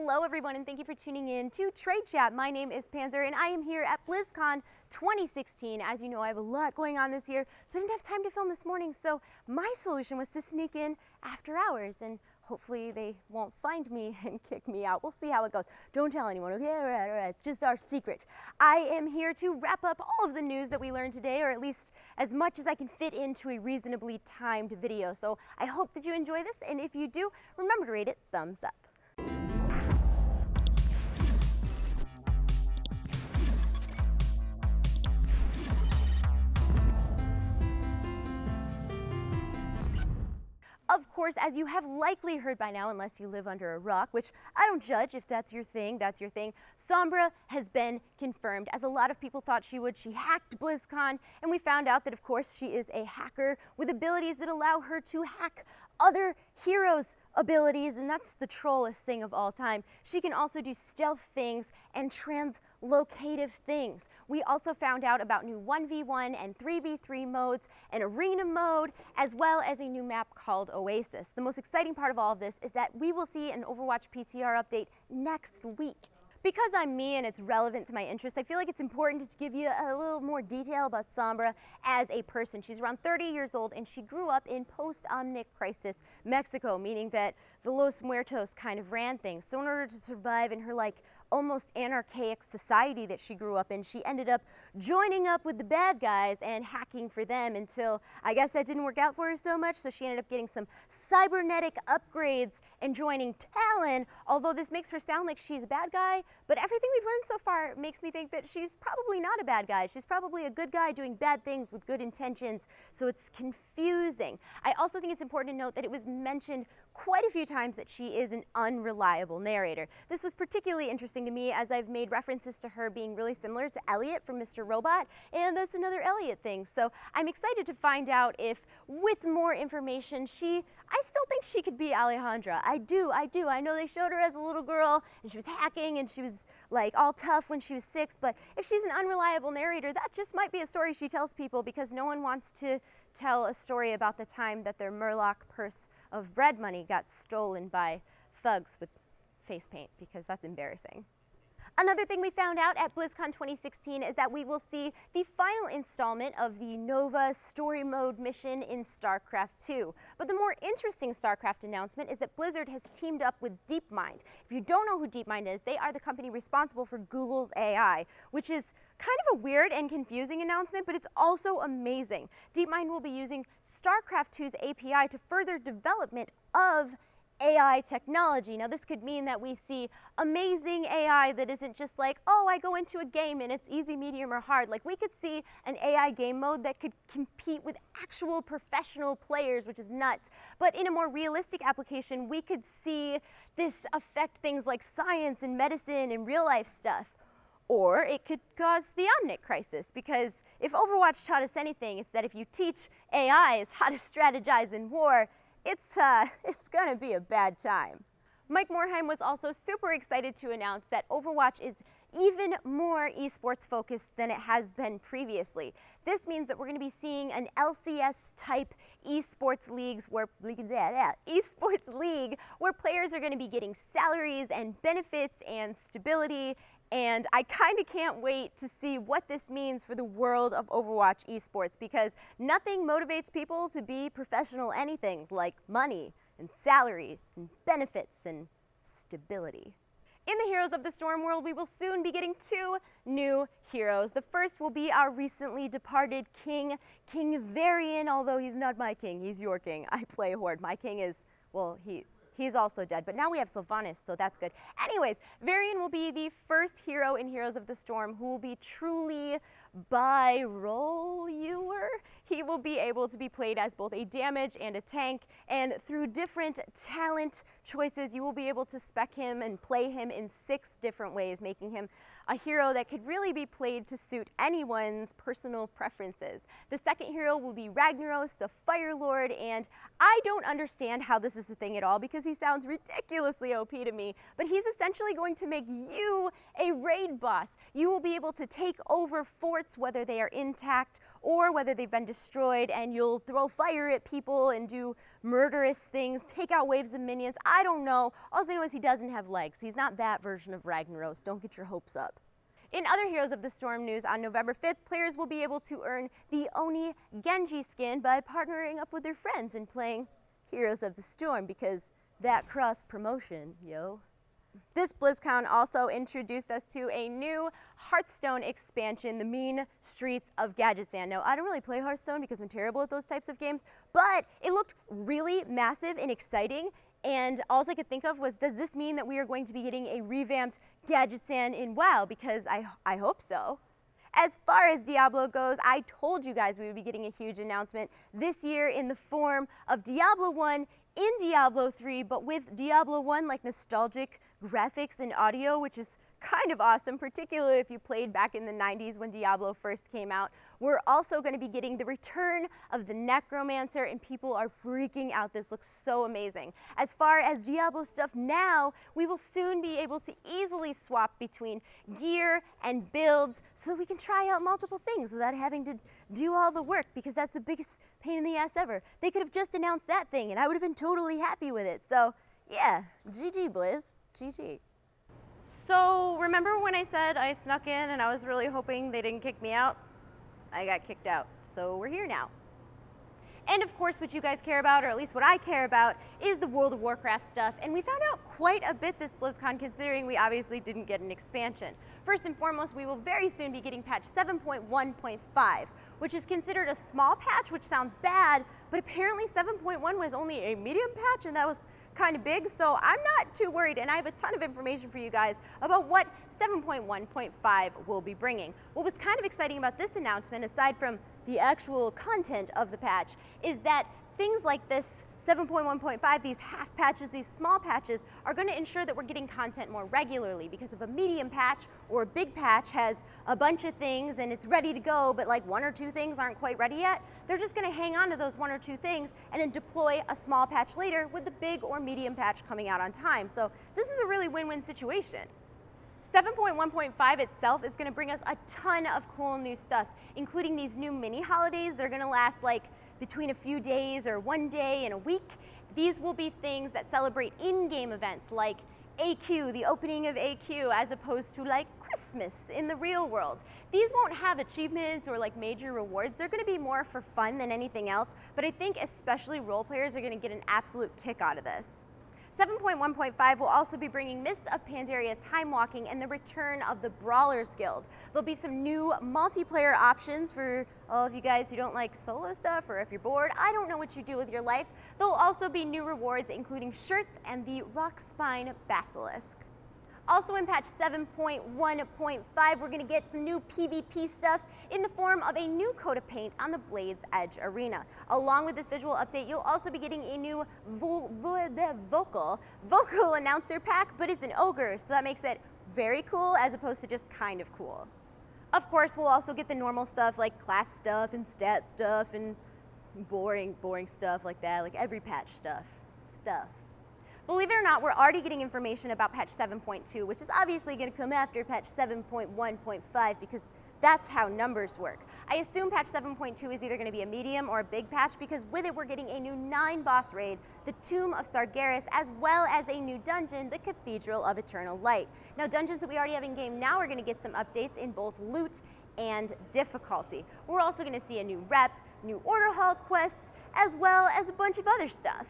Hello everyone, and thank you for tuning in to Trade Chat. My name is Panzer and I am here at BlizzCon 2016. As you know, I have a lot going on this year, so I didn't have time to film this morning, so my solution was to sneak in after hours, and hopefully they won't find me and kick me out. We'll see how it goes. Don't tell anyone, okay? All right, it's just our secret. I am here to wrap up all of the news that we learned today, or at least as much as I can fit into a reasonably timed video. So I hope that you enjoy this, and if you do, remember to rate it thumbs up. Of course, as you have likely heard by now, unless you live under a rock, which I don't judge. If that's your thing, that's your thing. Sombra has been confirmed, as a lot of people thought she would. She hacked BlizzCon, and we found out that, of course, she is a hacker with abilities that allow her to hack other heroes' abilities, and that's the trollest thing of all time. She can also do stealth things and translocative things. We also found out about new 1v1 and 3v3 modes, an arena mode, as well as a new map called Oasis. The most exciting part of all of this is that we will see an Overwatch PTR update next week. Because I'm me and it's relevant to my interests, I feel like it's important to give you a little more detail about Sombra as a person. She's around 30 years old and she grew up in post-Omnic Crisis Mexico, meaning that the Los Muertos kind of ran things. So in order to survive in her almost anarchaic society that she grew up in, she ended up joining up with the bad guys and hacking for them until I guess that didn't work out for her so much, so she ended up getting some cybernetic upgrades and joining Talon, although this makes her sound like she's a bad guy, but everything we've learned so far makes me think that she's probably not a bad guy. She's probably a good guy doing bad things with good intentions, so it's confusing. I also think it's important to note that it was mentioned quite a few times that she is an unreliable narrator. This was particularly interesting to me as I've made references to her being really similar to Elliot from Mr. Robot, and that's another Elliot thing. So I'm excited to find out if, with more information, I still think she could be Alejandra. I do. I know they showed her as a little girl, and she was hacking, and she was all tough when she was 6, but if she's an unreliable narrator, that just might be a story she tells people because no one wants to tell a story about the time that their Murloc purse of bread money got stolen by thugs with face paint, because that's embarrassing. Another thing we found out at BlizzCon 2016 is that we will see the final installment of the Nova story mode mission in StarCraft 2. But the more interesting StarCraft announcement is that Blizzard has teamed up with DeepMind. If you don't know who DeepMind is, they are the company responsible for Google's AI, which is kind of a weird and confusing announcement, but it's also amazing. DeepMind will be using StarCraft 2's API to further development of AI technology. Now this could mean that we see amazing AI that isn't just oh, I go into a game and it's easy, medium, or hard. We could see an AI game mode that could compete with actual professional players, which is nuts. But in a more realistic application, we could see this affect things like science and medicine and real life stuff. Or it could cause the Omnic Crisis, because if Overwatch taught us anything, it's that if you teach AIs how to strategize in war, it's gonna be a bad time. Mike Morhaime was also super excited to announce that Overwatch is even more esports focused than it has been previously. This means that we're going to be seeing an LCS type esports league where players are going to be getting salaries and benefits and stability. And I kind of can't wait to see what this means for the world of Overwatch esports, because nothing motivates people to be professional anythings like money and salary and benefits and stability. In the Heroes of the Storm world, we will soon be getting 2 new heroes. The first will be our recently departed king, King Varian, although he's not my king, he's your king. I play Horde. My king is, well, he's also dead, but now we have Sylvanas, so that's good. Anyways, Varian will be the first hero in Heroes of the Storm who will be truly bi-roller. He will be able to be played as both a damage and a tank, and through different talent choices, you will be able to spec him and play him in 6 different ways, making him a hero that could really be played to suit anyone's personal preferences. The second hero will be Ragnaros, the Fire Lord, and I don't understand how this is a thing at all because he sounds ridiculously OP to me, but he's essentially going to make you a raid boss. You will be able to take over 4 reports, whether they are intact or whether they've been destroyed, and you'll throw fire at people and do murderous things, take out waves of minions. I don't know. All I know is he doesn't have legs. He's not that version of Ragnaros. Don't get your hopes up. In other Heroes of the Storm news, on November 5th, players will be able to earn the Oni Genji skin by partnering up with their friends and playing Heroes of the Storm, because that cross-promotion, yo. This BlizzCon also introduced us to a new Hearthstone expansion, the Mean Streets of Gadgetzan. Now, I don't really play Hearthstone because I'm terrible at those types of games, but it looked really massive and exciting. And all I could think of was, does this mean that we are going to be getting a revamped Gadgetzan in WoW? Because I hope so. As far as Diablo goes, I told you guys we would be getting a huge announcement this year in the form of Diablo 1 in Diablo 3, but with Diablo 1 like nostalgic graphics and audio, which is kind of awesome, particularly if you played back in the 90s when Diablo first came out. We're also going to be getting the return of the Necromancer, and people are freaking out. This looks so amazing. As far as Diablo stuff now, we will soon be able to easily swap between gear and builds so that we can try out multiple things without having to do all the work, because that's the biggest pain in the ass ever. They could have just announced that thing and I would have been totally happy with it. So yeah, GG Blizz, GG. So remember when I said I snuck in and I was really hoping they didn't kick me out? I got kicked out, so we're here now. And of course, what you guys care about, or at least what I care about, is the World of Warcraft stuff. And we found out quite a bit this BlizzCon, considering we obviously didn't get an expansion. First and foremost, we will very soon be getting patch 7.1.5, which is considered a small patch, which sounds bad, but apparently 7.1 was only a medium patch, and that was kind of big, so I'm not too worried, and I have a ton of information for you guys about what 7.1.5 will be bringing. What was kind of exciting about this announcement, aside from the actual content of the patch, is that things like this 7.1.5, these half patches, these small patches, are going to ensure that we're getting content more regularly, because if a medium patch or a big patch has a bunch of things and it's ready to go, but like one or two things aren't quite ready yet, they're just going to hang on to those one or two things and then deploy a small patch later with the big or medium patch coming out on time. So this is a really win-win situation. 7.1.5 itself is going to bring us a ton of cool new stuff, including these new mini holidays that are going to last like between a few days or one day and a week. These will be things that celebrate in-game events like AQ, the opening of AQ, as opposed to like Christmas in the real world. These won't have achievements or like major rewards. They're going to be more for fun than anything else, but I think especially role players are going to get an absolute kick out of this. 7.1.5 will also be bringing Mists of Pandaria Time Walking and the return of the Brawlers Guild. There'll be some new multiplayer options for all of you guys who don't like solo stuff, or if you're bored, I don't know what you do with your life. There'll also be new rewards, including shirts and the Rockspine Basilisk. Also in patch 7.1.5, we're going to get some new PvP stuff in the form of a new coat of paint on the Blade's Edge Arena. Along with this visual update, you'll also be getting a new vocal announcer pack, but it's an ogre, so that makes it very cool as opposed to just kind of cool. Of course, we'll also get the normal stuff like class stuff and stat stuff and boring stuff like that, like every patch stuff. Believe it or not, we're already getting information about patch 7.2, which is obviously going to come after patch 7.1.5 because that's how numbers work. I assume patch 7.2 is either going to be a medium or a big patch, because with it we're getting a new 9-boss raid, the Tomb of Sargeras, as well as a new dungeon, the Cathedral of Eternal Light. Now, dungeons that we already have in game now are going to get some updates in both loot and difficulty. We're also going to see a new rep, new order hall quests, as well as a bunch of other stuff.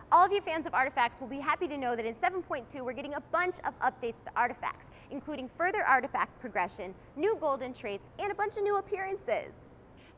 All of you fans of artifacts will be happy to know that in 7.2 we're getting a bunch of updates to artifacts, including further artifact progression, new golden traits, and a bunch of new appearances.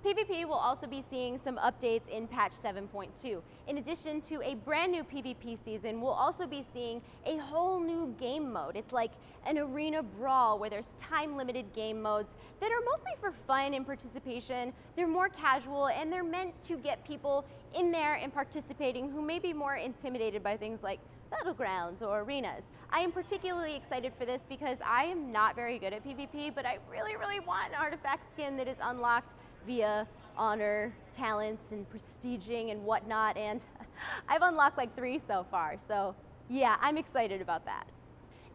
PvP will also be seeing some updates in patch 7.2. In addition to a brand new PvP season, we'll also be seeing a whole new game mode. It's like an arena brawl where there's time-limited game modes that are mostly for fun and participation. They're more casual, and they're meant to get people in there and participating who may be more intimidated by things like battlegrounds or arenas. I am particularly excited for this because I am not very good at PvP, but I really want an artifact skin that is unlocked via honor, talents, and prestiging and whatnot, and I've unlocked like 3 so far, so yeah, I'm excited about that.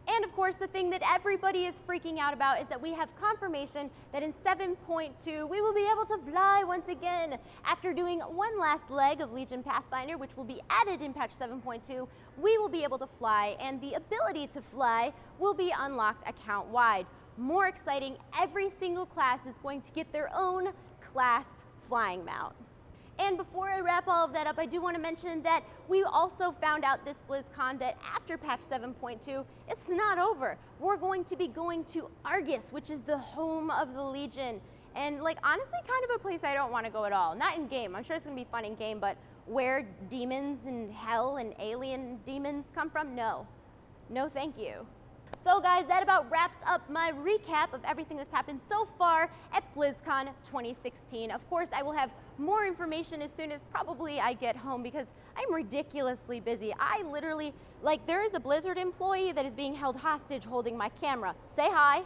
And of course, the thing that everybody is freaking out about is that we have confirmation that in 7.2, we will be able to fly once again. After doing one last leg of Legion Pathfinder, which will be added in patch 7.2, we will be able to fly, and the ability to fly will be unlocked account-wide. More exciting, every single class is going to get their own class flying mount. And before I wrap all of that up, I do want to mention that we also found out this BlizzCon that after patch 7.2, it's not over. We're going to be going to Argus, which is the home of the Legion. And like, honestly, kind of a place I don't want to go at all. Not in game. I'm sure it's going to be fun in game, but where demons and hell and alien demons come from, no. No, thank you. So guys, that about wraps up my recap of everything that's happened so far at BlizzCon 2016. Of course, I will have more information as soon as probably I get home because I'm ridiculously busy. I literally, like, there is a Blizzard employee that is being held hostage holding my camera. Say hi.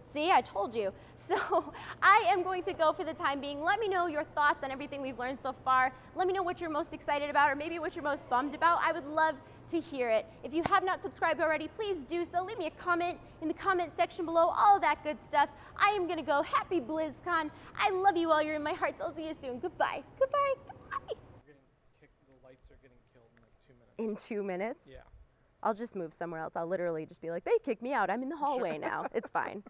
See, I told you. So I am going to go for the time being. Let me know your thoughts on everything we've learned so far. Let me know what you're most excited about or maybe what you're most bummed about. I would love to hear it. If you have not subscribed already, please do so. Leave me a comment in the comment section below, all of that good stuff. I am gonna go. Happy BlizzCon. I love you all. You're in my hearts. I'll see you soon. Goodbye. Goodbye. Goodbye. The lights are getting killed in like 2 minutes. In 2 minutes? Yeah. I'll just move somewhere else. I'll literally just be like, they kicked me out. I'm in the hallway now. It's fine.